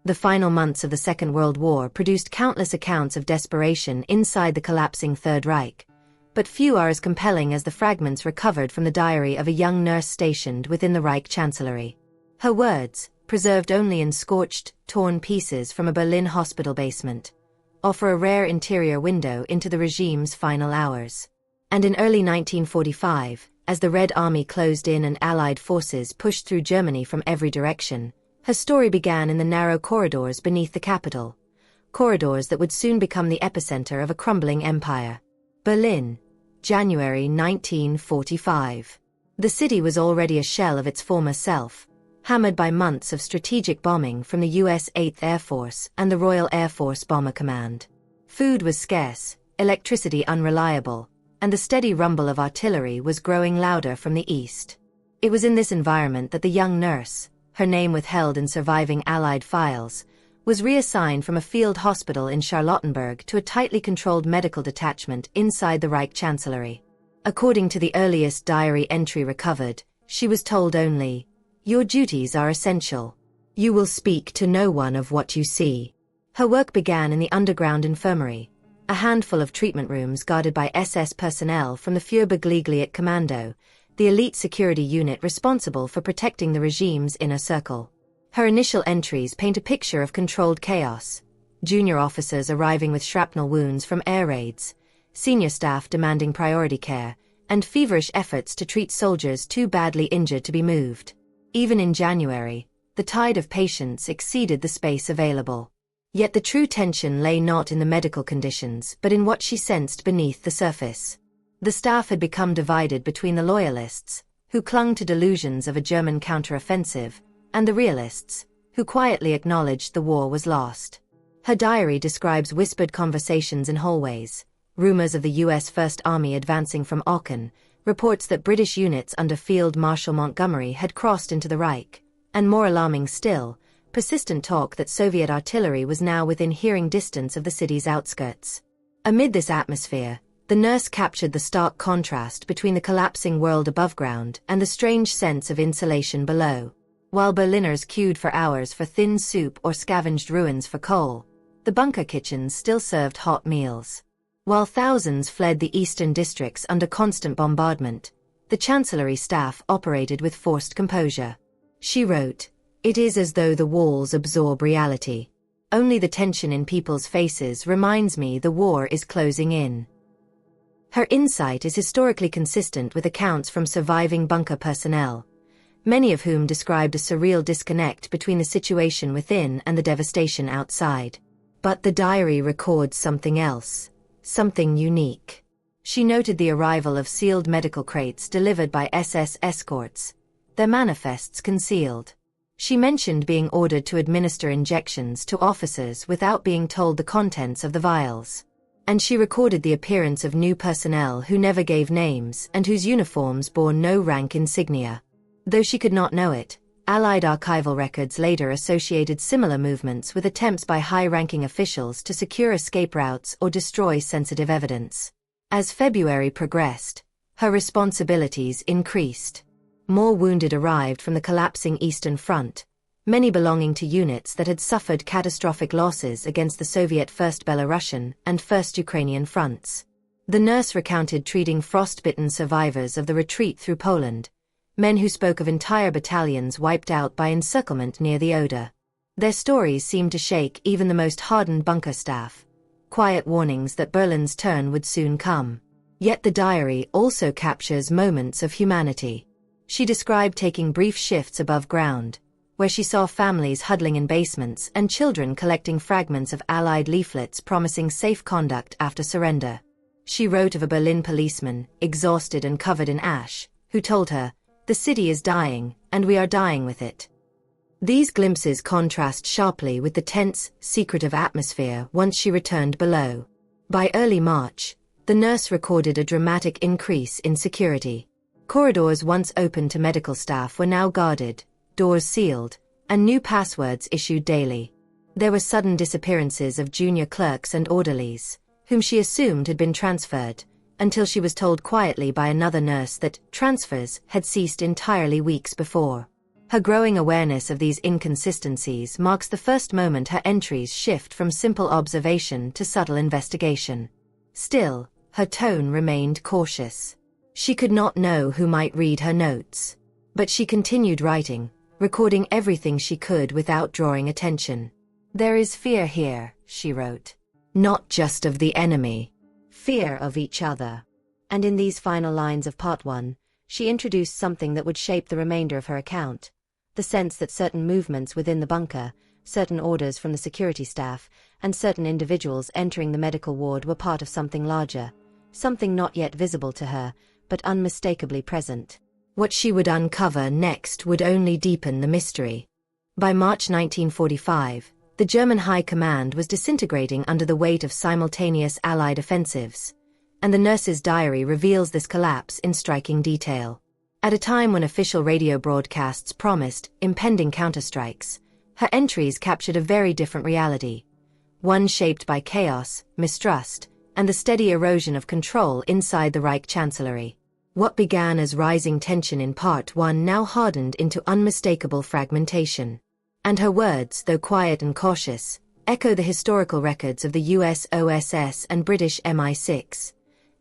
The final months of the Second World War produced countless accounts of desperation inside the collapsing Third Reich, but few are as compelling as the fragments recovered from the diary of a young nurse stationed within the Reich Chancellery. Her words, preserved only in scorched, torn pieces from a Berlin hospital basement, offer a rare interior window into the regime's final hours. And in early 1945, as the Red Army closed in and Allied forces pushed through Germany from every direction, her story began in the narrow corridors beneath the capital, corridors that would soon become the epicenter of a crumbling empire. Berlin, January 1945. The city was already a shell of its former self, hammered by months of strategic bombing from the U.S. 8th Air Force and the Royal Air Force Bomber Command. Food was scarce, electricity unreliable, and the steady rumble of artillery was growing louder from the east. It was in this environment that the young nurse, her name withheld in surviving Allied files, was reassigned from a field hospital in Charlottenburg to a tightly controlled medical detachment inside the Reich Chancellery. According to the earliest diary entry recovered, she was told only, "Your duties are essential. You will speak to no one of what you see." Her work began in the underground infirmary, a handful of treatment rooms guarded by SS personnel from the Führerbegligliat Kommando, the elite security unit responsible for protecting the regime's inner circle. Her initial entries paint a picture of controlled chaos: junior officers arriving with shrapnel wounds from air raids, senior staff demanding priority care, and feverish efforts to treat soldiers too badly injured to be moved. Even in January, the tide of patients exceeded the space available. Yet the true tension lay not in the medical conditions but in what she sensed beneath the surface. The staff had become divided between the loyalists, who clung to delusions of a German counteroffensive, and the realists, who quietly acknowledged the war was lost. Her diary describes whispered conversations in hallways, rumors of the U.S. First Army advancing from Aachen, reports that British units under Field Marshal Montgomery had crossed into the Reich, and more alarming still, persistent talk that Soviet artillery was now within hearing distance of the city's outskirts. Amid this atmosphere, the nurse captured the stark contrast between the collapsing world above ground and the strange sense of insulation below. While Berliners queued for hours for thin soup or scavenged ruins for coal, the bunker kitchens still served hot meals. While thousands fled the eastern districts under constant bombardment, the Chancellery staff operated with forced composure. She wrote, "It is as though the walls absorb reality. Only the tension in people's faces reminds me the war is closing in." Her insight is historically consistent with accounts from surviving bunker personnel, many of whom described a surreal disconnect between the situation within and the devastation outside. But the diary records something else, something unique. She noted the arrival of sealed medical crates delivered by SS escorts, their manifests concealed. She mentioned being ordered to administer injections to officers without being told the contents of the vials. And she recorded the appearance of new personnel who never gave names and whose uniforms bore no rank insignia. Though she could not know it, Allied archival records later associated similar movements with attempts by high-ranking officials to secure escape routes or destroy sensitive evidence. As February progressed, her responsibilities increased. More wounded arrived from the collapsing Eastern Front, many belonging to units that had suffered catastrophic losses against the Soviet First Belarusian and First Ukrainian fronts. The nurse recounted treating frostbitten survivors of the retreat through Poland, men who spoke of entire battalions wiped out by encirclement near the Oder. Their stories seemed to shake even the most hardened bunker staff, quiet warnings that Berlin's turn would soon come. Yet the diary also captures moments of humanity. She described taking brief shifts above ground, where she saw families huddling in basements and children collecting fragments of Allied leaflets promising safe conduct after surrender. She wrote of a Berlin policeman, exhausted and covered in ash, who told her, "The city is dying, and we are dying with it." These glimpses contrast sharply with the tense, secretive atmosphere once she returned below. By early March, the nurse recorded a dramatic increase in security. Corridors once open to medical staff were now guarded, doors sealed, and new passwords issued daily. There were sudden disappearances of junior clerks and orderlies, whom she assumed had been transferred, until she was told quietly by another nurse that transfers had ceased entirely weeks before. Her growing awareness of these inconsistencies marks the first moment her entries shift from simple observation to subtle investigation. Still, her tone remained cautious. She could not know who might read her notes. But she continued writing, recording everything she could without drawing attention. "There is fear here," she wrote. "Not just of the enemy. Fear of each other." And in these final lines of Part 1, she introduced something that would shape the remainder of her account. The sense that certain movements within the bunker, certain orders from the security staff, and certain individuals entering the medical ward were part of something larger, something not yet visible to her, but unmistakably present. What she would uncover next would only deepen the mystery. By March 1945, the German High Command was disintegrating under the weight of simultaneous Allied offensives, and the nurse's diary reveals this collapse in striking detail. At a time when official radio broadcasts promised impending counterstrikes, her entries captured a very different reality, one shaped by chaos, mistrust, and the steady erosion of control inside the Reich Chancellery. What began as rising tension in Part 1 now hardened into unmistakable fragmentation. And her words, though quiet and cautious, echo the historical records of the US OSS and British MI6.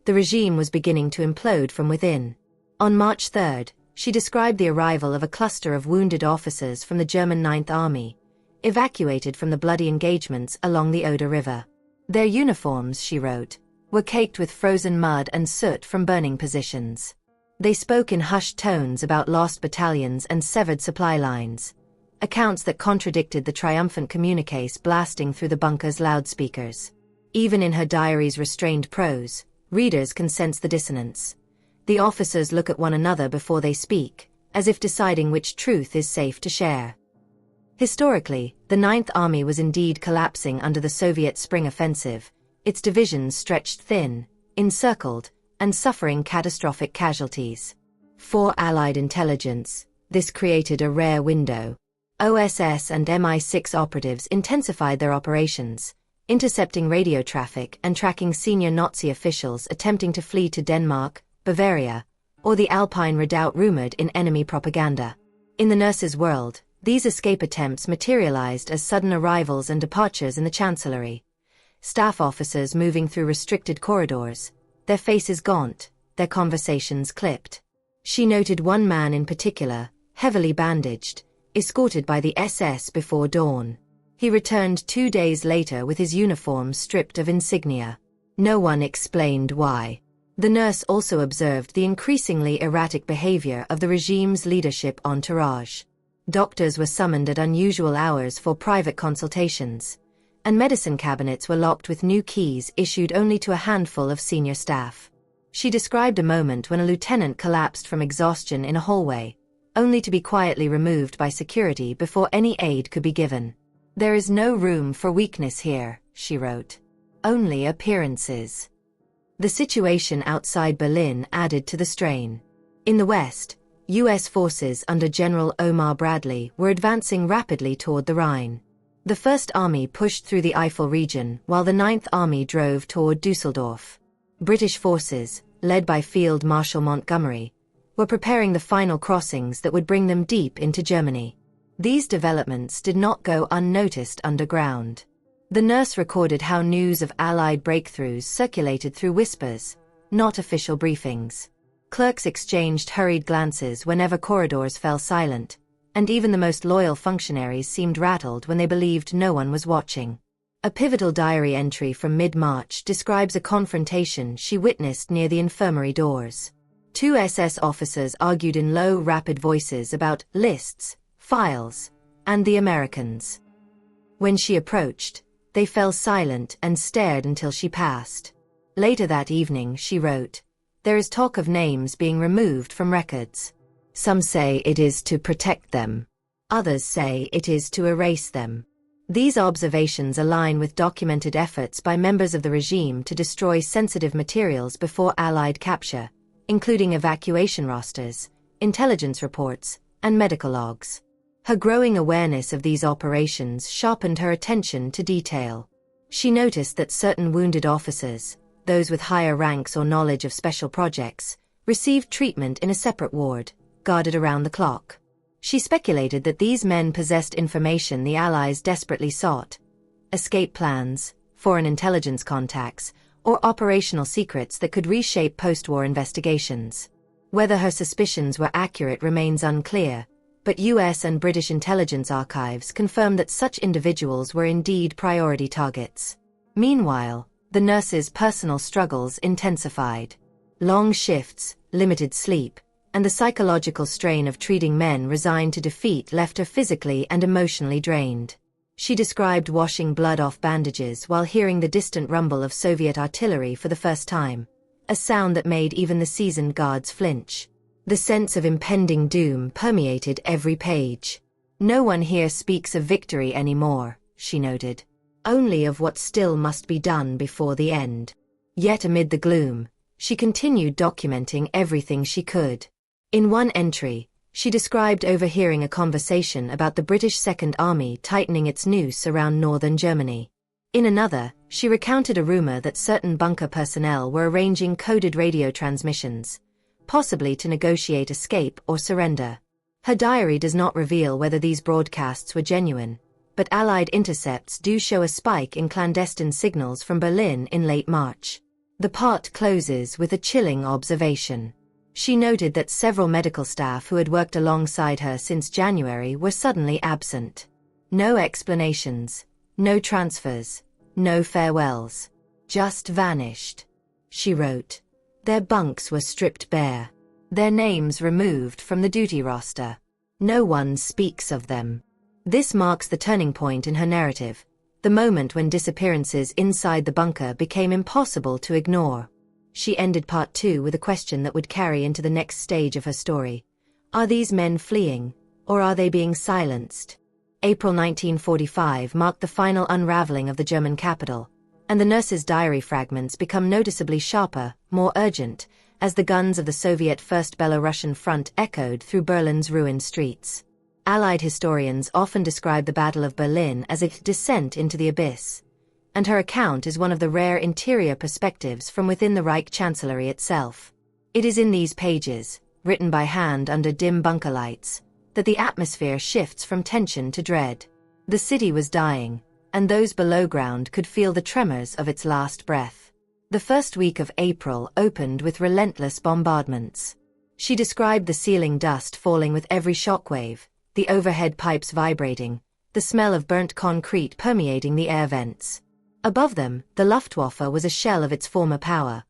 The regime was beginning to implode from within. On March 3, she described the arrival of a cluster of wounded officers from the German Ninth Army, evacuated from the bloody engagements along the Oder River. Their uniforms, she wrote, were caked with frozen mud and soot from burning positions. They spoke in hushed tones about lost battalions and severed supply lines, accounts that contradicted the triumphant communiques blasting through the bunker's loudspeakers. Even in her diary's restrained prose, readers can sense the dissonance. The officers look at one another before they speak, as if deciding which truth is safe to share. Historically, the Ninth Army was indeed collapsing under the Soviet Spring Offensive, its divisions stretched thin, encircled, and suffering catastrophic casualties. For Allied intelligence, this created a rare window. OSS and MI6 operatives intensified their operations, intercepting radio traffic and tracking senior Nazi officials attempting to flee to Denmark, Bavaria, or the Alpine redoubt rumored in enemy propaganda. In the nurse's world, these escape attempts materialized as sudden arrivals and departures in the Chancellery. Staff officers moving through restricted corridors, their faces gaunt, their conversations clipped. She noted one man in particular, heavily bandaged, escorted by the SS before dawn. He returned 2 days later with his uniform stripped of insignia. No one explained why. The nurse also observed the increasingly erratic behavior of the regime's leadership entourage. Doctors were summoned at unusual hours for private consultations, and medicine cabinets were locked with new keys issued only to a handful of senior staff. She described a moment when a lieutenant collapsed from exhaustion in a hallway, only to be quietly removed by security before any aid could be given. "There is no room for weakness here," she wrote. "Only appearances." The situation outside Berlin added to the strain. In the West, U.S. forces under General Omar Bradley were advancing rapidly toward the Rhine. The First Army pushed through the Eifel region while the Ninth Army drove toward Dusseldorf. British forces, led by Field Marshal Montgomery, were preparing the final crossings that would bring them deep into Germany. These developments did not go unnoticed underground. The nurse recorded how news of Allied breakthroughs circulated through whispers, not official briefings. Clerks exchanged hurried glances whenever corridors fell silent, and even the most loyal functionaries seemed rattled when they believed no one was watching. A pivotal diary entry from mid-March describes a confrontation she witnessed near the infirmary doors. 2 SS officers argued in low, rapid voices about lists, files, and the Americans. When she approached, they fell silent and stared until she passed. Later that evening, she wrote, "There is talk of names being removed from records. Some say it is to protect them. Others say it is to erase them." These observations align with documented efforts by members of the regime to destroy sensitive materials before Allied capture, including evacuation rosters, intelligence reports, and medical logs. Her growing awareness of these operations sharpened her attention to detail. She noticed that certain wounded officers, those with higher ranks or knowledge of special projects, received treatment in a separate ward, guarded around the clock. She speculated that these men possessed information the Allies desperately sought: escape plans, foreign intelligence contacts, or operational secrets that could reshape post-war investigations. Whether her suspicions were accurate remains unclear, but US and British intelligence archives confirm that such individuals were indeed priority targets. Meanwhile, the nurse's personal struggles intensified. Long shifts, limited sleep, and the psychological strain of treating men resigned to defeat left her physically and emotionally drained. She described washing blood off bandages while hearing the distant rumble of Soviet artillery for the first time, a sound that made even the seasoned guards flinch. The sense of impending doom permeated every page. "No one here speaks of victory anymore," she noted. "Only of what still must be done before the end." Yet amid the gloom, she continued documenting everything she could. In one entry, she described overhearing a conversation about the British Second Army tightening its noose around northern Germany. In another, she recounted a rumor that certain bunker personnel were arranging coded radio transmissions, possibly to negotiate escape or surrender. Her diary does not reveal whether these broadcasts were genuine, but Allied intercepts do show a spike in clandestine signals from Berlin in late March. The part closes with a chilling observation. She noted that several medical staff who had worked alongside her since January were suddenly absent. No explanations, no transfers, no farewells. Just vanished. She wrote. Their bunks were stripped bare. Their names removed from the duty roster. No one speaks of them. This marks the turning point in her narrative, the moment when disappearances inside the bunker became impossible to ignore. She ended part 2 with a question that would carry into the next stage of her story. Are these men fleeing, or are they being silenced? April 1945 marked the final unraveling of the German capital, and the nurse's diary fragments become noticeably sharper, more urgent, as the guns of the Soviet First Belarusian Front echoed through Berlin's ruined streets. Allied historians often describe the Battle of Berlin as a descent into the abyss, and her account is one of the rare interior perspectives from within the Reich Chancellery itself. It is in these pages, written by hand under dim bunker lights, that the atmosphere shifts from tension to dread. The city was dying, and those below ground could feel the tremors of its last breath. The first week of April opened with relentless bombardments. She described the ceiling dust falling with every shockwave, the overhead pipes vibrating, the smell of burnt concrete permeating the air vents. Above them, the Luftwaffe was a shell of its former power.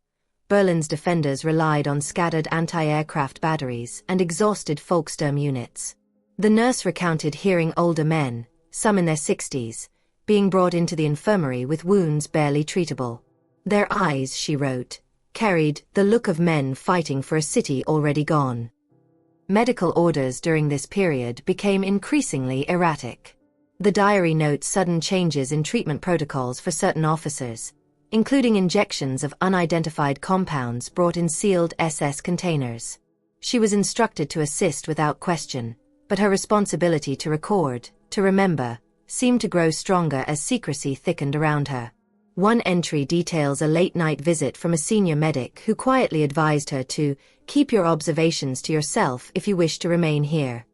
Berlin's defenders relied on scattered anti-aircraft batteries and exhausted Volkssturm units. The nurse recounted hearing older men, some in their 60s, being brought into the infirmary with wounds barely treatable. Their eyes, she wrote, carried the look of men fighting for a city already gone. Medical orders during this period became increasingly erratic. The diary notes sudden changes in treatment protocols for certain officers, including injections of unidentified compounds brought in sealed SS containers. She was instructed to assist without question, but her responsibility to record, to remember, seemed to grow stronger as secrecy thickened around her. One entry details a late-night visit from a senior medic who quietly advised her to keep your observations to yourself if you wish to remain here.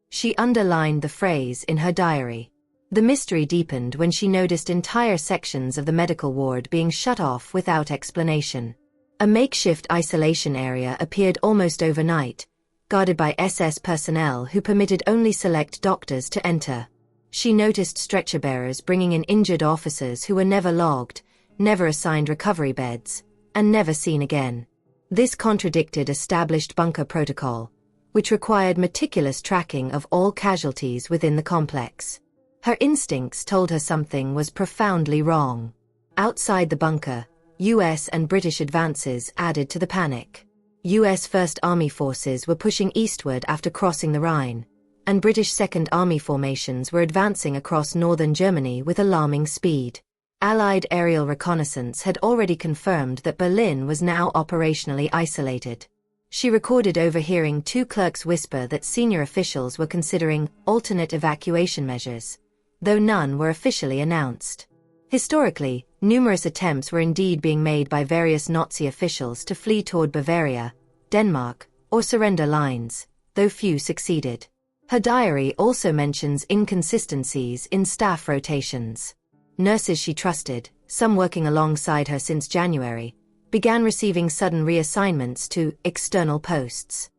She underlined the phrase in her diary. The mystery deepened when she noticed entire sections of the medical ward being shut off without explanation. A makeshift isolation area appeared almost overnight, guarded by SS personnel who permitted only select doctors to enter. She noticed stretcher bearers bringing in injured officers who were never logged, never assigned recovery beds, and never seen again. This contradicted established bunker protocol, which required meticulous tracking of all casualties within the complex. Her instincts told her something was profoundly wrong. Outside the bunker, US and British advances added to the panic. US First Army forces were pushing eastward after crossing the Rhine, and British Second Army formations were advancing across northern Germany with alarming speed. Allied aerial reconnaissance had already confirmed that Berlin was now operationally isolated. She recorded overhearing two clerks whisper that senior officials were considering alternate evacuation measures, though none were officially announced. Historically, numerous attempts were indeed being made by various Nazi officials to flee toward Bavaria, Denmark, or surrender lines, though few succeeded. Her diary also mentions inconsistencies in staff rotations. Nurses she trusted, some working alongside her since January, began receiving sudden reassignments to external posts.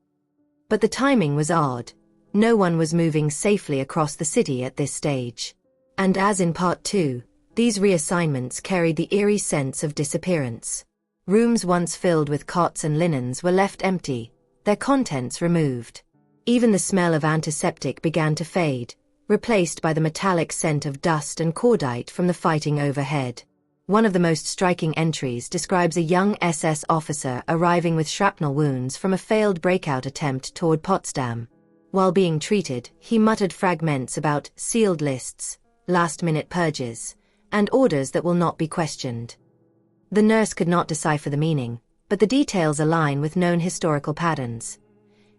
But the timing was odd. No one was moving safely across the city at this stage. And as in Part 2, these reassignments carried the eerie sense of disappearance. Rooms once filled with cots and linens were left empty, their contents removed. Even the smell of antiseptic began to fade, replaced by the metallic scent of dust and cordite from the fighting overhead. One of the most striking entries describes a young SS officer arriving with shrapnel wounds from a failed breakout attempt toward Potsdam. While being treated, he muttered fragments about sealed lists, last-minute purges, and orders that will not be questioned. The nurse could not decipher the meaning, but the details align with known historical patterns.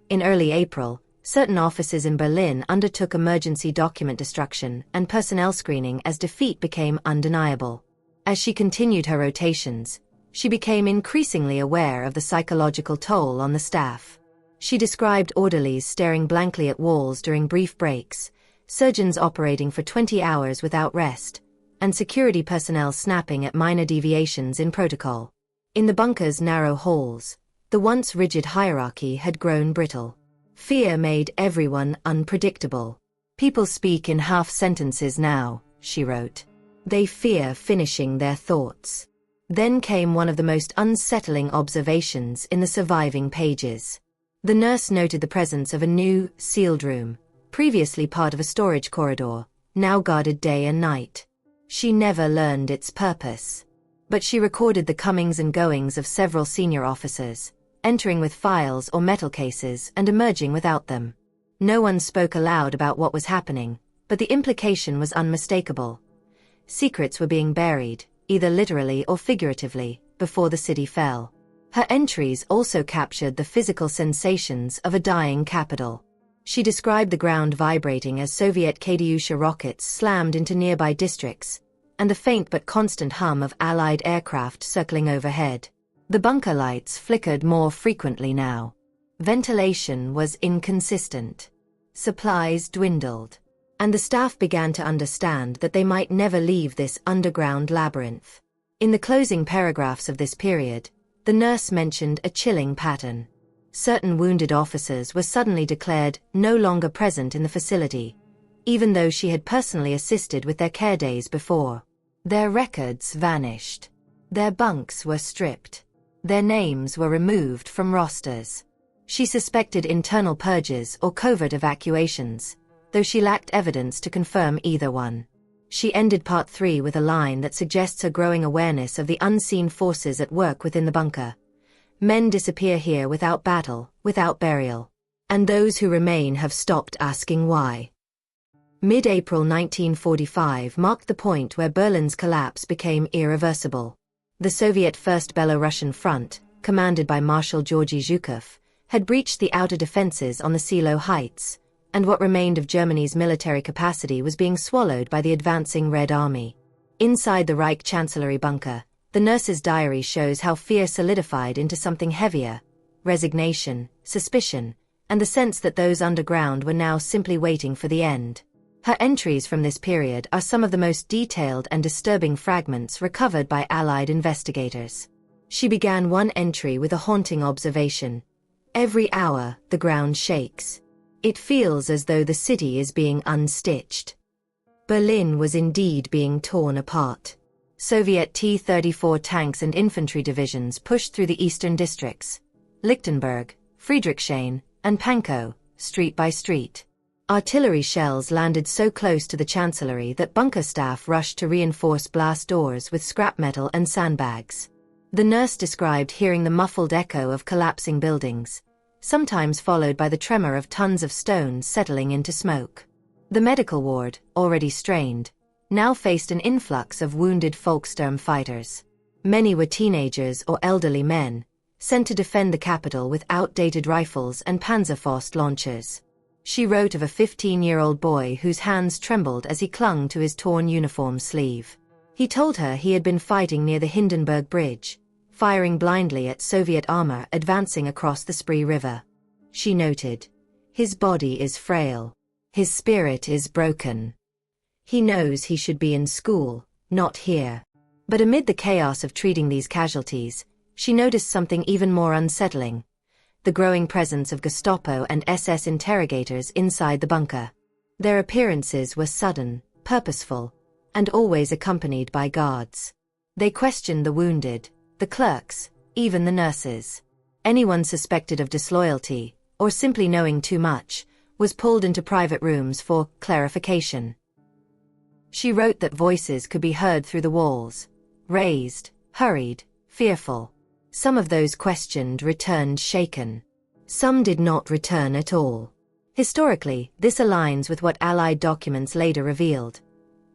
In early April, certain offices in Berlin undertook emergency document destruction and personnel screening as defeat became undeniable. As she continued her rotations, she became increasingly aware of the psychological toll on the staff. She described orderlies staring blankly at walls during brief breaks, surgeons operating for 20 hours without rest, and security personnel snapping at minor deviations in protocol. In the bunker's narrow halls, the once rigid hierarchy had grown brittle. Fear made everyone unpredictable. People speak in half sentences now, she wrote. They fear finishing their thoughts. Then came one of the most unsettling observations in the surviving pages. The nurse noted the presence of a new, sealed room, previously part of a storage corridor, now guarded day and night. She never learned its purpose. But she recorded the comings and goings of several senior officers, entering with files or metal cases and emerging without them. No one spoke aloud about what was happening, but the implication was unmistakable. Secrets were being buried, either literally or figuratively, before the city fell. Her entries also captured the physical sensations of a dying capital. She described the ground vibrating as Soviet Katyusha rockets slammed into nearby districts, and the faint but constant hum of Allied aircraft circling overhead. The bunker lights flickered more frequently now. Ventilation was inconsistent. Supplies dwindled. And the staff began to understand that they might never leave this underground labyrinth. In the closing paragraphs of this period, the nurse mentioned a chilling pattern. Certain wounded officers were suddenly declared no longer present in the facility, even though she had personally assisted with their care days before. Their records vanished. Their bunks were stripped. Their names were removed from rosters. She suspected internal purges or covert evacuations, though she lacked evidence to confirm either one. She ended Part 3 with a line that suggests her growing awareness of the unseen forces at work within the bunker. Men disappear here without battle, without burial. And those who remain have stopped asking why. Mid-April 1945 marked the point where Berlin's collapse became irreversible. The Soviet First Belarusian Front, commanded by Marshal Georgy Zhukov, had breached the outer defenses on the Silo Heights, and what remained of Germany's military capacity was being swallowed by the advancing Red Army. Inside the Reich Chancellery bunker, the nurse's diary shows how fear solidified into something heavier: resignation, suspicion, and the sense that those underground were now simply waiting for the end. Her entries from this period are some of the most detailed and disturbing fragments recovered by Allied investigators. She began one entry with a haunting observation. Every hour, the ground shakes. It feels as though the city is being unstitched. Berlin was indeed being torn apart. Soviet T-34 tanks and infantry divisions pushed through the eastern districts, Lichtenberg, Friedrichshain, and Pankow, street by street. Artillery shells landed so close to the chancellery that bunker staff rushed to reinforce blast doors with scrap metal and sandbags. The nurse described hearing the muffled echo of collapsing buildings, sometimes followed by the tremor of tons of stone settling into smoke. The medical ward, already strained, now faced an influx of wounded Volkssturm fighters. Many were teenagers or elderly men, sent to defend the capital with outdated rifles and Panzerfaust launchers. She wrote of a 15-year-old boy whose hands trembled as he clung to his torn uniform sleeve. He told her he had been fighting near the Hindenburg Bridge, firing blindly at Soviet armor advancing across the Spree River. She noted, "His body is frail. His spirit is broken. He knows he should be in school, not here. But amid the chaos of treating these casualties, she noticed something even more unsettling: the growing presence of Gestapo and SS interrogators inside the bunker. Their appearances were sudden, purposeful, and always accompanied by guards. They questioned the wounded, the clerks, even the nurses. Anyone suspected of disloyalty, or simply knowing too much, was pulled into private rooms for clarification. She wrote that voices could be heard through the walls, raised, hurried, fearful. Some of those questioned returned shaken. Some did not return at all. Historically, this aligns with what Allied documents later revealed.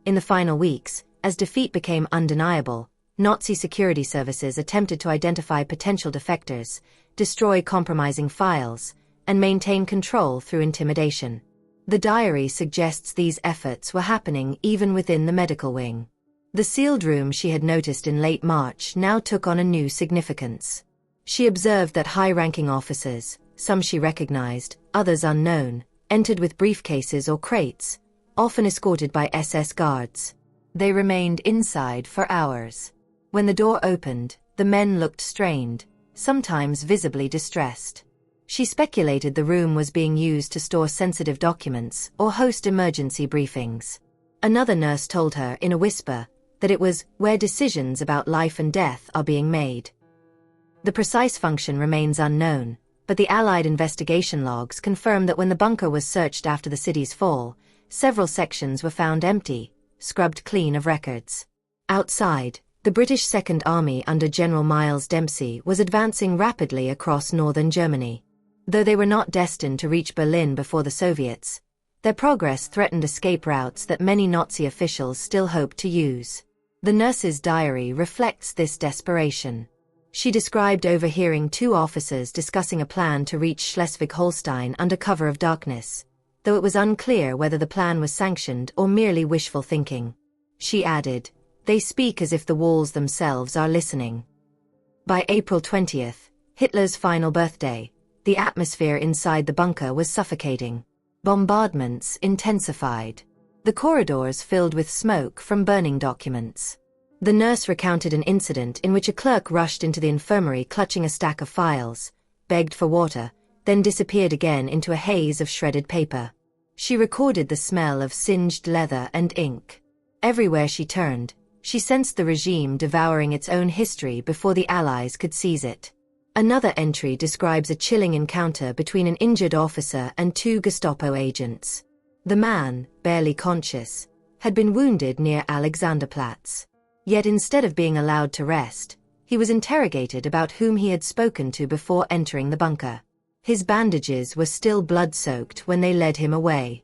In the final weeks, as defeat became undeniable, Nazi security services attempted to identify potential defectors, destroy compromising files, and maintain control through intimidation. The diary suggests these efforts were happening even within the medical wing. The sealed room she had noticed in late March now took on a new significance. She observed that high-ranking officers, some she recognized, others unknown, entered with briefcases or crates, often escorted by SS guards. They remained inside for hours. When the door opened, the men looked strained, sometimes visibly distressed. She speculated the room was being used to store sensitive documents or host emergency briefings. Another nurse told her in a whisper that it was where decisions about life and death are being made. The precise function remains unknown, but the Allied investigation logs confirm that when the bunker was searched after the city's fall, several sections were found empty, scrubbed clean of records. Outside, the British Second Army under General Miles Dempsey was advancing rapidly across northern Germany. Though they were not destined to reach Berlin before the Soviets, their progress threatened escape routes that many Nazi officials still hoped to use. The nurse's diary reflects this desperation. She described overhearing two officers discussing a plan to reach Schleswig-Holstein under cover of darkness, though it was unclear whether the plan was sanctioned or merely wishful thinking. She added, "They speak as if the walls themselves are listening." By April 20th, Hitler's final birthday, the atmosphere inside the bunker was suffocating. Bombardments intensified. The corridors filled with smoke from burning documents. The nurse recounted an incident in which a clerk rushed into the infirmary clutching a stack of files, begged for water, then disappeared again into a haze of shredded paper. She recorded the smell of singed leather and ink. Everywhere she turned, she sensed the regime devouring its own history before the Allies could seize it. Another entry describes a chilling encounter between an injured officer and two Gestapo agents. The man, barely conscious, had been wounded near Alexanderplatz. Yet instead of being allowed to rest, he was interrogated about whom he had spoken to before entering the bunker. His bandages were still blood-soaked when they led him away.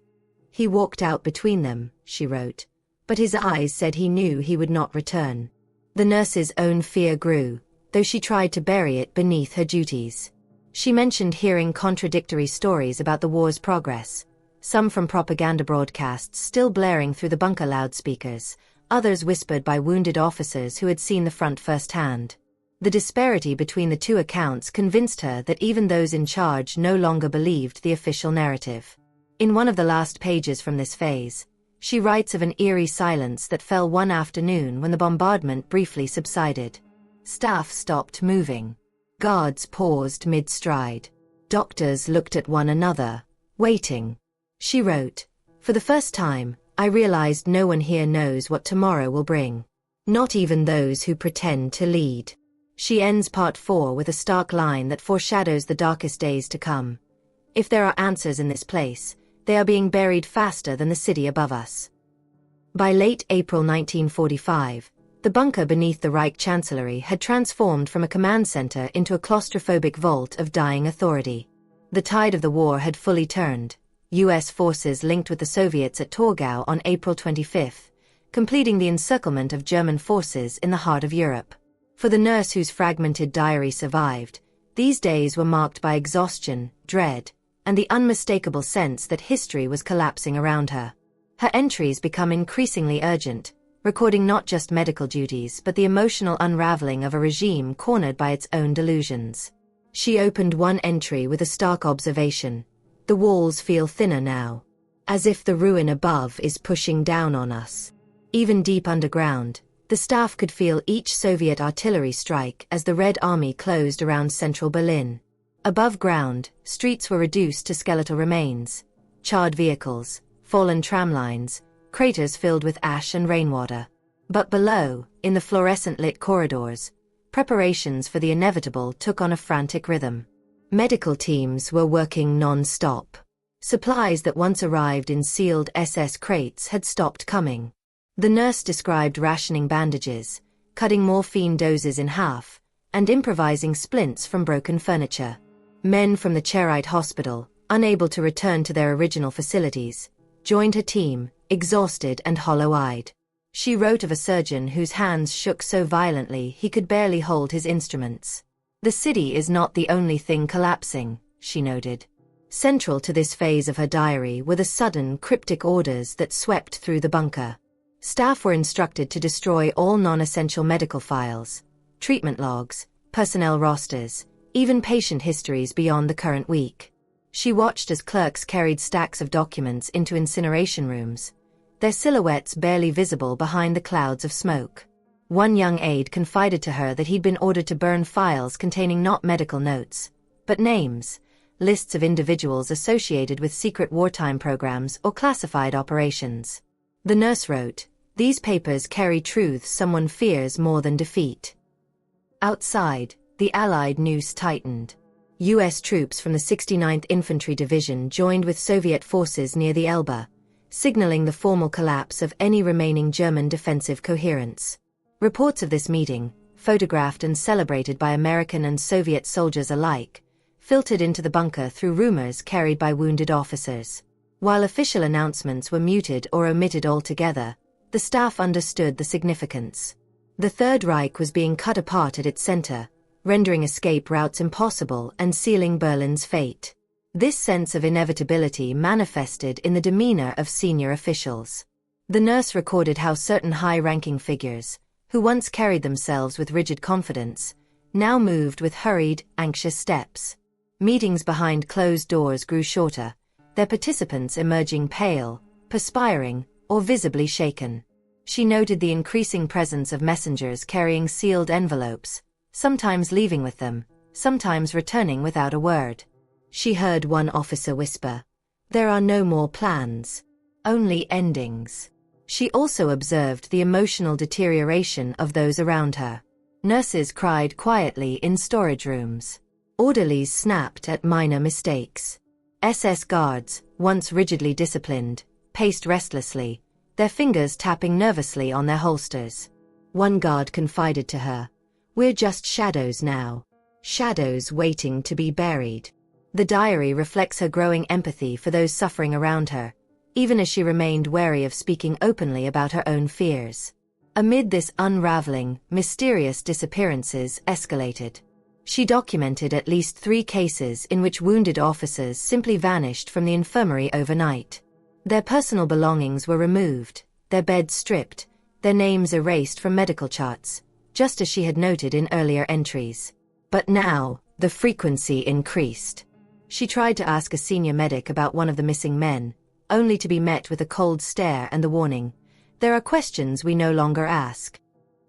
"He walked out between them," she wrote, "but his eyes said he knew he would not return." The nurse's own fear grew, though she tried to bury it beneath her duties. She mentioned hearing contradictory stories about the war's progress, some from propaganda broadcasts still blaring through the bunker loudspeakers, others whispered by wounded officers who had seen the front firsthand. The disparity between the two accounts convinced her that even those in charge no longer believed the official narrative. In one of the last pages from this phase, she writes of an eerie silence that fell one afternoon when the bombardment briefly subsided. Staff stopped moving. Guards paused mid-stride. Doctors looked at one another, waiting. She wrote, "For the first time, I realized no one here knows what tomorrow will bring. Not even those who pretend to lead." She ends part 4 with a stark line that foreshadows the darkest days to come. "If there are answers in this place, they are being buried faster than the city above us." By late April 1945, the bunker beneath the Reich Chancellery had transformed from a command center into a claustrophobic vault of dying authority. The tide of the war had fully turned. US forces linked with the Soviets at Torgau on April 25, completing the encirclement of German forces in the heart of Europe. For the nurse whose fragmented diary survived, these days were marked by exhaustion, dread, and the unmistakable sense that history was collapsing around her. Her entries become increasingly urgent, recording not just medical duties but the emotional unraveling of a regime cornered by its own delusions. She opened one entry with a stark observation: "The walls feel thinner now." As if the ruin above is pushing down on us. Even deep underground, the staff could feel each Soviet artillery strike as the Red Army closed around central Berlin. Above ground, streets were reduced to skeletal remains, charred vehicles, fallen tram lines, craters filled with ash and rainwater. But below, in the fluorescent-lit corridors, preparations for the inevitable took on a frantic rhythm. Medical teams were working non-stop. Supplies that once arrived in sealed SS crates had stopped coming. The nurse described rationing bandages, cutting morphine doses in half, and improvising splints from broken furniture. Men from the Cherite hospital, unable to return to their original facilities, joined her team, exhausted and hollow-eyed. She wrote of a surgeon whose hands shook so violently he could barely hold his instruments. "The city is not the only thing collapsing," she noted. Central to this phase of her diary were the sudden, cryptic orders that swept through the bunker. Staff were instructed to destroy all non-essential medical files, treatment logs, personnel rosters, even patient histories beyond the current week. She watched as clerks carried stacks of documents into incineration rooms, their silhouettes barely visible behind the clouds of smoke. One young aide confided to her that he'd been ordered to burn files containing not medical notes, but names, lists of individuals associated with secret wartime programs or classified operations. The nurse wrote, "These papers carry truths someone fears more than defeat." Outside, the Allied noose tightened. U.S. troops from the 69th Infantry Division joined with Soviet forces near the Elbe, signaling the formal collapse of any remaining German defensive coherence. Reports of this meeting, photographed and celebrated by American and Soviet soldiers alike, filtered into the bunker through rumors carried by wounded officers. While official announcements were muted or omitted altogether, the staff understood the significance. The Third Reich was being cut apart at its center, rendering escape routes impossible and sealing Berlin's fate. This sense of inevitability manifested in the demeanor of senior officials. The nurse recorded how certain high-ranking figures, who once carried themselves with rigid confidence, now moved with hurried, anxious steps. Meetings behind closed doors grew shorter, their participants emerging pale, perspiring, or visibly shaken. She noted the increasing presence of messengers carrying sealed envelopes, sometimes leaving with them, sometimes returning without a word. She heard one officer whisper, "There are no more plans, only endings." She also observed the emotional deterioration of those around her. Nurses cried quietly in storage rooms. Orderlies snapped at minor mistakes. SS guards, once rigidly disciplined, paced restlessly, their fingers tapping nervously on their holsters. One guard confided to her, "We're just shadows now. Shadows waiting to be buried." The diary reflects her growing empathy for those suffering around her, even as she remained wary of speaking openly about her own fears. Amid this unraveling, mysterious disappearances escalated. She documented at least 3 cases in which wounded officers simply vanished from the infirmary overnight. Their personal belongings were removed, their beds stripped, their names erased from medical charts, just as she had noted in earlier entries. But now, the frequency increased. She tried to ask a senior medic about one of the missing men, only to be met with a cold stare and the warning, "There are questions we no longer ask."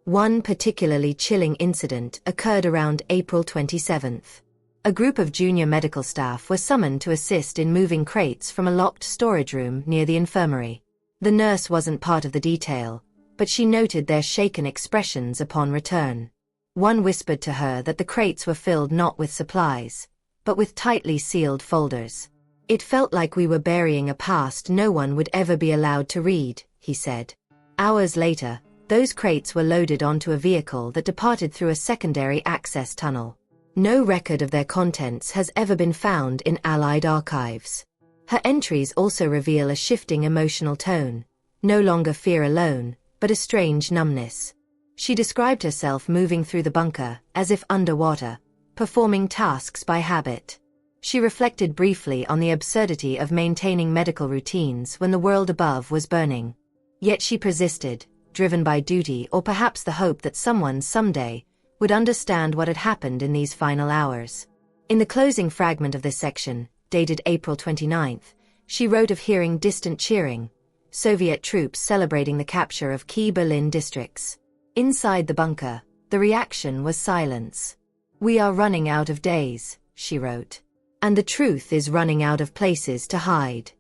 One particularly chilling incident occurred around April 27th. A group of junior medical staff were summoned to assist in moving crates from a locked storage room near the infirmary. The nurse wasn't part of the detail, but she noted their shaken expressions upon return. One whispered to her that the crates were filled not with supplies, but with tightly sealed folders. "It felt like we were burying a past no one would ever be allowed to read," he said. Hours later, those crates were loaded onto a vehicle that departed through a secondary access tunnel. No record of their contents has ever been found in Allied archives. Her entries also reveal a shifting emotional tone, no longer fear alone, but a strange numbness. She described herself moving through the bunker as if underwater, performing tasks by habit. She reflected briefly on the absurdity of maintaining medical routines when the world above was burning. Yet she persisted, driven by duty or perhaps the hope that someone someday would understand what had happened in these final hours. In the closing fragment of this section, dated April 29th, She wrote of hearing distant cheering, Soviet troops celebrating the capture of key Berlin districts. Inside the bunker, the reaction was silence. "We are running out of days," she wrote. "And the truth is running out of places to hide."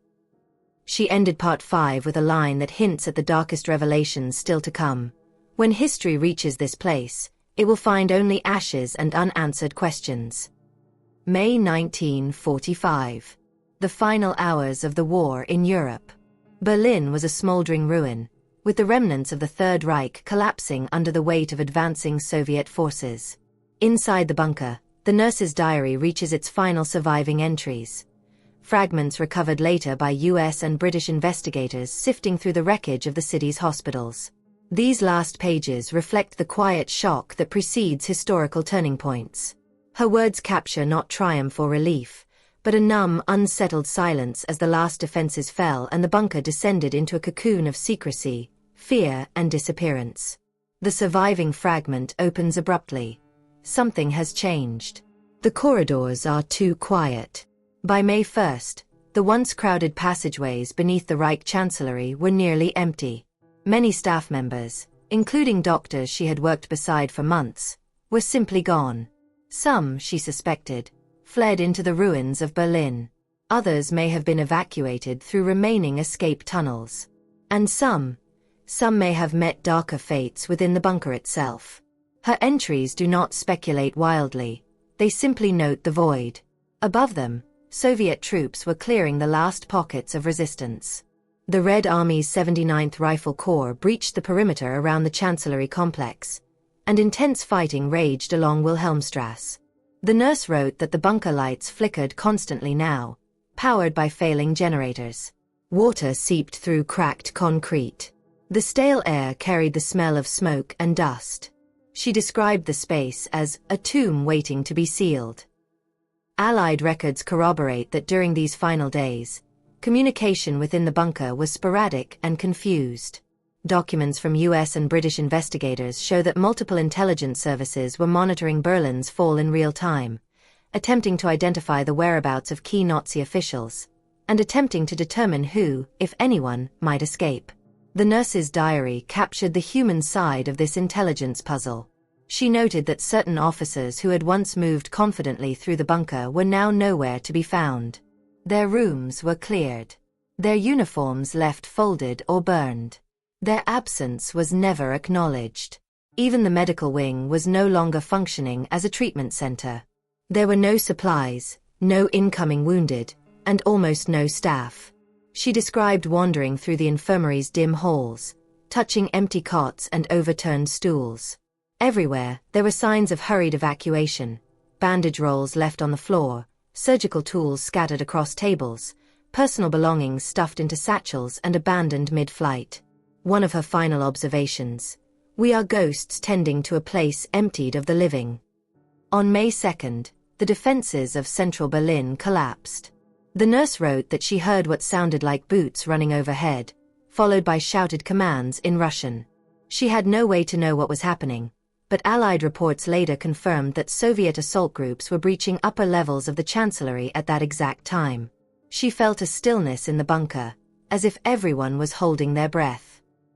She ended part 5 with a line that hints at the darkest revelations still to come. "When history reaches this place, it will find only ashes and unanswered questions." May 1945. The final hours of the war in Europe. Berlin was a smoldering ruin, with the remnants of the Third Reich collapsing under the weight of advancing Soviet forces. Inside the bunker, the nurse's diary reaches its final surviving entries. Fragments recovered later by US and British investigators sifting through the wreckage of the city's hospitals. These last pages reflect the quiet shock that precedes historical turning points. Her words capture not triumph or relief, but a numb, unsettled silence as the last defenses fell and the bunker descended into a cocoon of secrecy, fear, and disappearance. The surviving fragment opens abruptly. Something has changed. The corridors are too quiet. By May 1st, the once crowded passageways beneath the Reich Chancellery were nearly empty. Many staff members, including doctors she had worked beside for months, were simply gone. Some, she suspected, fled into the ruins of Berlin. Others may have been evacuated through remaining escape tunnels. And some may have met darker fates within the bunker itself. Her entries do not speculate wildly, they simply note the void. Above them, Soviet troops were clearing the last pockets of resistance. The Red Army's 79th Rifle Corps breached the perimeter around the Chancellery complex, and intense fighting raged along Wilhelmstrasse. The nurse wrote that the bunker lights flickered constantly now, powered by failing generators. Water seeped through cracked concrete. The stale air carried the smell of smoke and dust. She described the space as a tomb waiting to be sealed. Allied records corroborate that during these final days, communication within the bunker was sporadic and confused. Documents from US and British investigators show that multiple intelligence services were monitoring Berlin's fall in real time, attempting to identify the whereabouts of key Nazi officials, and attempting to determine who, if anyone, might escape. The nurse's diary captured the human side of this intelligence puzzle. She noted that certain officers who had once moved confidently through the bunker were now nowhere to be found. Their rooms were cleared. Their uniforms left folded or burned. Their absence was never acknowledged. Even the medical wing was no longer functioning as a treatment center. There were no supplies, no incoming wounded, and almost no staff. She described wandering through the infirmary's dim halls, touching empty cots and overturned stools. Everywhere, there were signs of hurried evacuation, bandage rolls left on the floor, surgical tools scattered across tables, personal belongings stuffed into satchels and abandoned mid-flight. One of her final observations: "We are ghosts tending to a place emptied of the living." On May 2nd, the defenses of central Berlin collapsed. The nurse wrote that she heard what sounded like boots running overhead, followed by shouted commands in Russian. She had no way to know what was happening, but Allied reports later confirmed that Soviet assault groups were breaching upper levels of the Chancellery at that exact time. She felt a stillness in the bunker, as if everyone was holding their breath.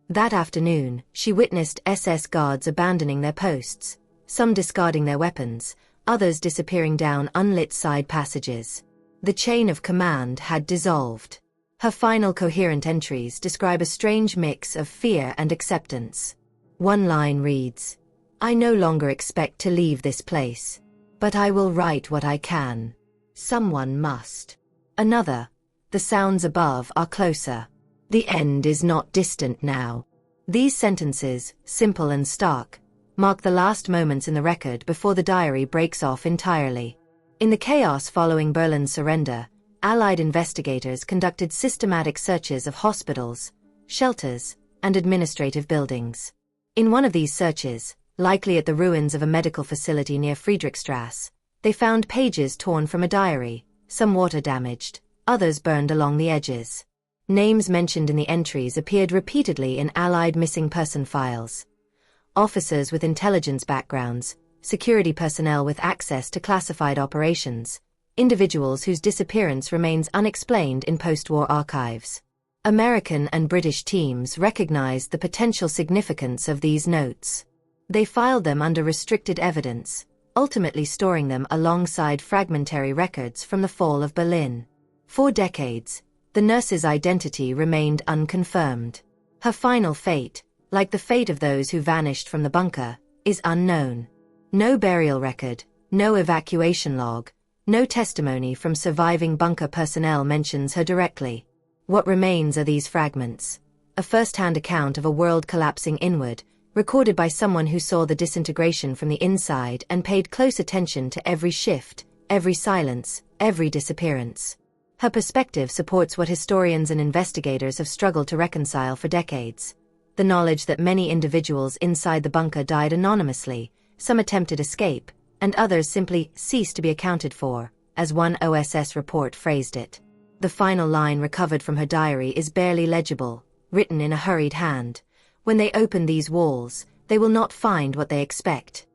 That afternoon, she witnessed SS guards abandoning their posts, some discarding their weapons, others disappearing down unlit side passages. The chain of command had dissolved. Her final coherent entries describe a strange mix of fear and acceptance. One line reads, "I no longer expect to leave this place, but I will write what I can. Someone must." Another, "The sounds above are closer. The end is not distant now." These sentences, simple and stark, mark the last moments in the record before the diary breaks off entirely. In the chaos following Berlin's surrender, Allied investigators conducted systematic searches of hospitals, shelters, and administrative buildings. In one of these searches, likely at the ruins of a medical facility near Friedrichstrasse, they found pages torn from a diary, some water-damaged, others burned along the edges. Names mentioned in the entries appeared repeatedly in Allied missing person files. Officers with intelligence backgrounds, security personnel with access to classified operations, individuals whose disappearance remains unexplained in post-war archives. American and British teams recognized the potential significance of these notes. They filed them under restricted evidence, ultimately storing them alongside fragmentary records from the fall of Berlin. For decades, the nurse's identity remained unconfirmed. Her final fate, like the fate of those who vanished from the bunker, is unknown. No burial record, no evacuation log, no testimony from surviving bunker personnel mentions her directly. What remains are these fragments, a first-hand account of a world collapsing inward, recorded by someone who saw the disintegration from the inside and paid close attention to every shift, every silence, every disappearance. Her perspective supports what historians and investigators have struggled to reconcile for decades. The knowledge that many individuals inside the bunker died anonymously, some attempted escape, and others simply ceased to be accounted for, as one OSS report phrased it. The final line recovered from her diary is barely legible, written in a hurried hand. When they open these walls, they will not find what they expect.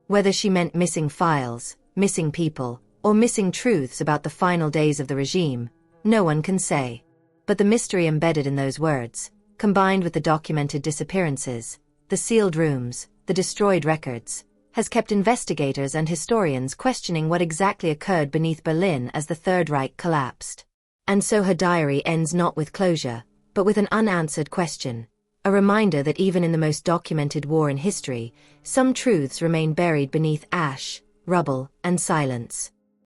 Whether she meant missing files, missing people, or missing truths about the final days of the regime, no one can say. But the mystery embedded in those words, combined with the documented disappearances, the sealed rooms, the destroyed records, has kept investigators and historians questioning what exactly occurred beneath Berlin as the Third Reich collapsed. And so her diary ends not with closure, but with an unanswered question, a reminder that even in the most documented war in history, some truths remain buried beneath ash, rubble, and silence.